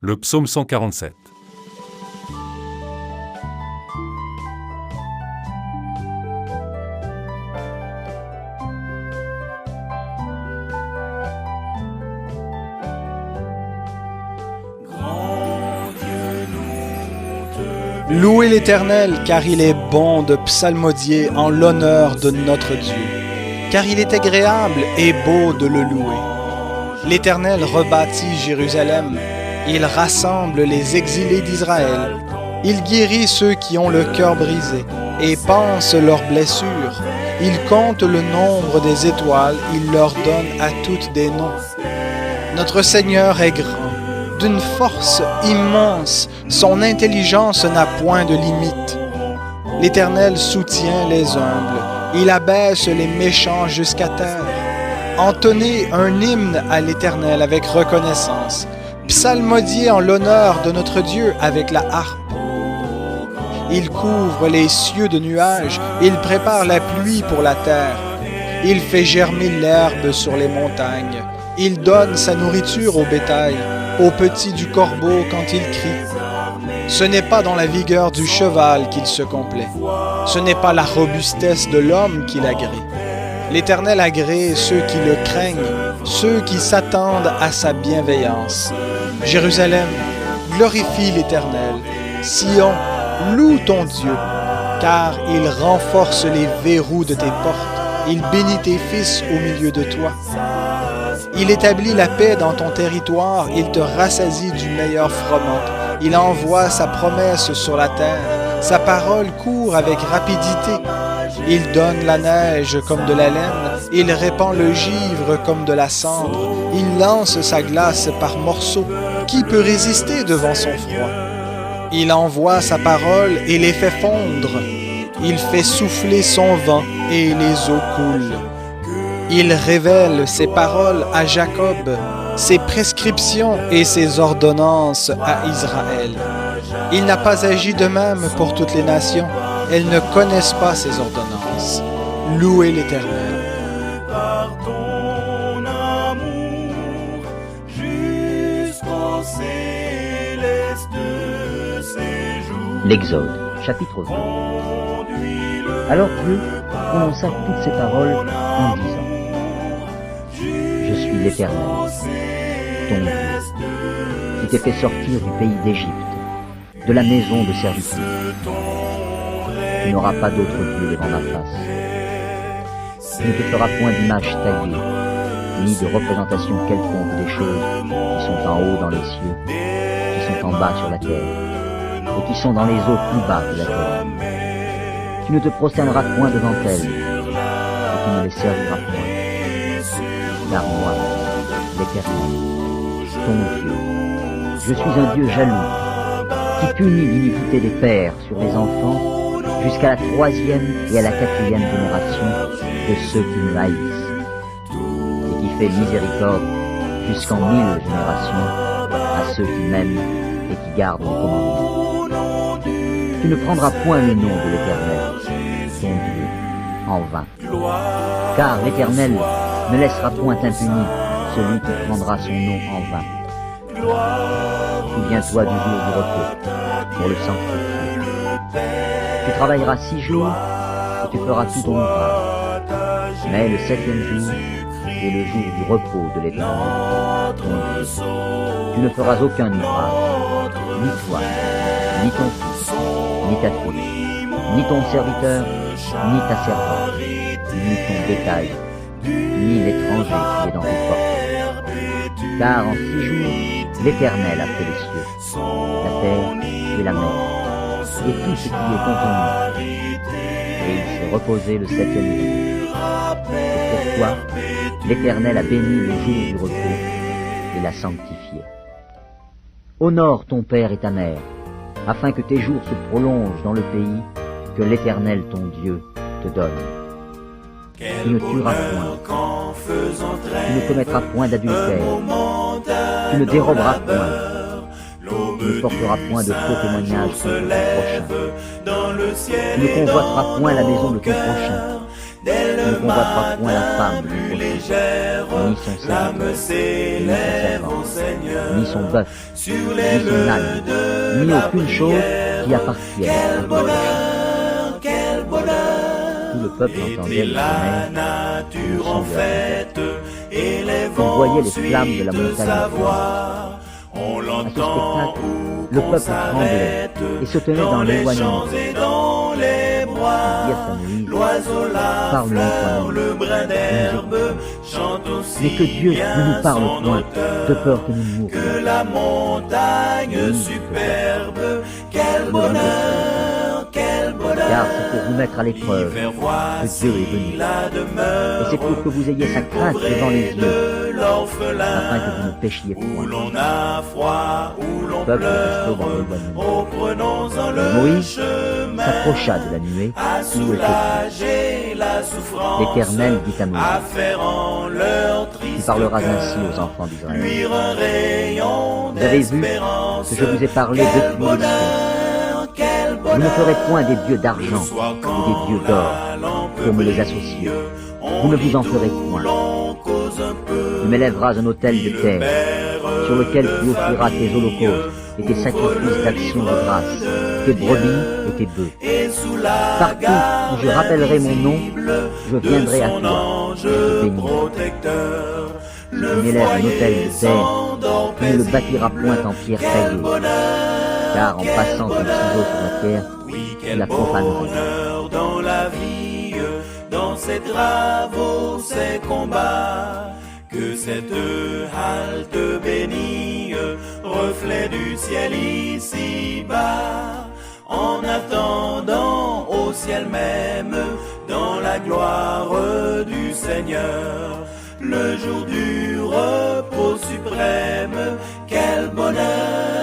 Le psaume 147. Louez l'Éternel, car il est bon de psalmodier en l'honneur de notre Dieu, car il est agréable et beau de le louer. L'Éternel rebâtit Jérusalem, il rassemble les exilés d'Israël, il guérit ceux qui ont le cœur brisé et panse leurs blessures. Il compte le nombre des étoiles, il leur donne à toutes des noms. Notre Seigneur est grand, d'une force immense, son intelligence n'a point de limite. L'Éternel soutient les humbles, il abaisse les méchants jusqu'à terre. Entonnez un hymne à l'Éternel avec reconnaissance, psalmodiez en l'honneur de notre Dieu avec la harpe. Il couvre les cieux de nuages, il prépare la pluie pour la terre. Il fait germer l'herbe sur les montagnes. Il donne sa nourriture au bétail, aux petits du corbeau quand il crie. Ce n'est pas dans la vigueur du cheval qu'il se complaît. Ce n'est pas la robustesse de l'homme qu'il agrée. L'Éternel agrée ceux qui le craignent, ceux qui s'attendent à sa bienveillance. Jérusalem, glorifie l'Éternel. Sion, loue ton Dieu, car il renforce les verrous de tes portes. Il bénit tes fils au milieu de toi. Il établit la paix dans ton territoire, il te rassasie du meilleur froment. Il envoie sa promesse sur la terre, sa parole court avec rapidité. Il donne la neige comme de la laine, il répand le givre comme de la cendre. Il lance sa glace par morceaux. Qui peut résister devant son froid? Il envoie sa parole et les fait fondre. Il fait souffler son vent et les eaux coulent. Il révèle ses paroles à Jacob, ses prescriptions et ses ordonnances à Israël. Il n'a pas agi de même pour toutes les nations. Elles ne connaissent pas ses ordonnances. Louez l'Éternel. Par ton amour jusqu'au céleste séjour. L'Exode, chapitre 20. Alors Dieu prononça toutes ces paroles en disant: Je suis l'Éternel, ton Dieu, qui t'ai fait sortir du pays d'Égypte, de la maison de servitude. Tu n'auras pas d'autre Dieu devant ma face. Tu ne te feras point d'image taillée, ni de représentation quelconque des choses qui sont en haut dans les cieux, qui sont en bas sur la terre, et qui sont dans les eaux plus bas que la terre. Tu ne te prosterneras point devant elles, et tu ne les serviras point. Car moi, l'Éternel, ton Dieu, je suis un Dieu jaloux, qui punit l'iniquité des pères sur les enfants jusqu'à la 3e et à la 4e génération de ceux qui me haïssent, et qui fait miséricorde jusqu'en 1000 générations à ceux qui m'aiment et qui gardent les commandements. Tu ne prendras point le nom de l'Éternel, ton Dieu, en vain, car l'Éternel ne laissera point impuni celui qui prendra son nom en vain. Souviens-toi du jour du repos, pour le sanctifier. Tu travailleras 6 jours, et tu feras tout ton ouvrage. Mais le 7e jour est le jour du repos de l'Éternel, ton Dieu. Tu ne feras aucun ouvrage, ni toi, ni ton fils, ni ta fille, ni ton serviteur, ni ta servante, ni ton bétail, ni l'étranger qui est dans tes portes. Car en 6 jours, l'Éternel a fait les cieux, la terre et la mer, et tout ce qui est contenu. Et il s'est reposé le 7e jour. Et pourquoi l'Éternel a béni le jour du repos et l'a sanctifié. Honore ton père et ta mère, afin que tes jours se prolongent dans le pays que l'Éternel ton Dieu te donne. Tu ne tueras point, tu ne commettras point d'adultère, tu ne déroberas point, tu ne porteras point de faux témoignages contre ton prochain, tu ne convoiteras point la maison de ton prochain, Tu ne convoiteras point la femme du prochain, ni son serviteur, ni son servante, ni son bœuf, ni son âne, ni aucune chose qui appartienne à ton prochain. Tout le peuple entendait le tonnerre et le son de la trompette. Il voyait les flammes de la montagne. À ce spectacle, le peuple tremblait et se tenait dans l'éloignement. Ils dirent à Moïse, parle-nous toi-même, mais que Dieu ne nous parle point, de peur que nous mourions. Car c'est pour vous mettre à l'épreuve que Dieu est venu. Et c'est pour que vous ayez sa crainte devant les yeux, afin que vous ne péchiez point. Le peuple restait dans l'éloignement. Moïse s'approcha de la nuée où était Dieu. L'Éternel dit à Moïse, tu parleras ainsi aux enfants d'Israël. Vous avez vu que je vous ai parlé depuis le ciel. Vous ne ferez point des dieux d'argent ou des dieux d'or pour me les associer. Vous ne vous en ferez point. Tu m'élèveras un autel de terre sur lequel tu offriras tes holocaustes et tes sacrifices d'action de grâce, tes brebis et tes bœufs. Partout où je rappellerai mon nom, je viendrai à toi, je te bénirai. Tu m'élèves un autel de terre, tu ne le bâtiras point en pierre taillée, car en passant ton ciseau sur la terre, tu la profanerais. Dans la vie, dans ses travaux, ses combats, que cette halte bénie, reflet du ciel ici-bas, en attendant au ciel même, dans la gloire du Seigneur, le jour du repos suprême, quel bonheur!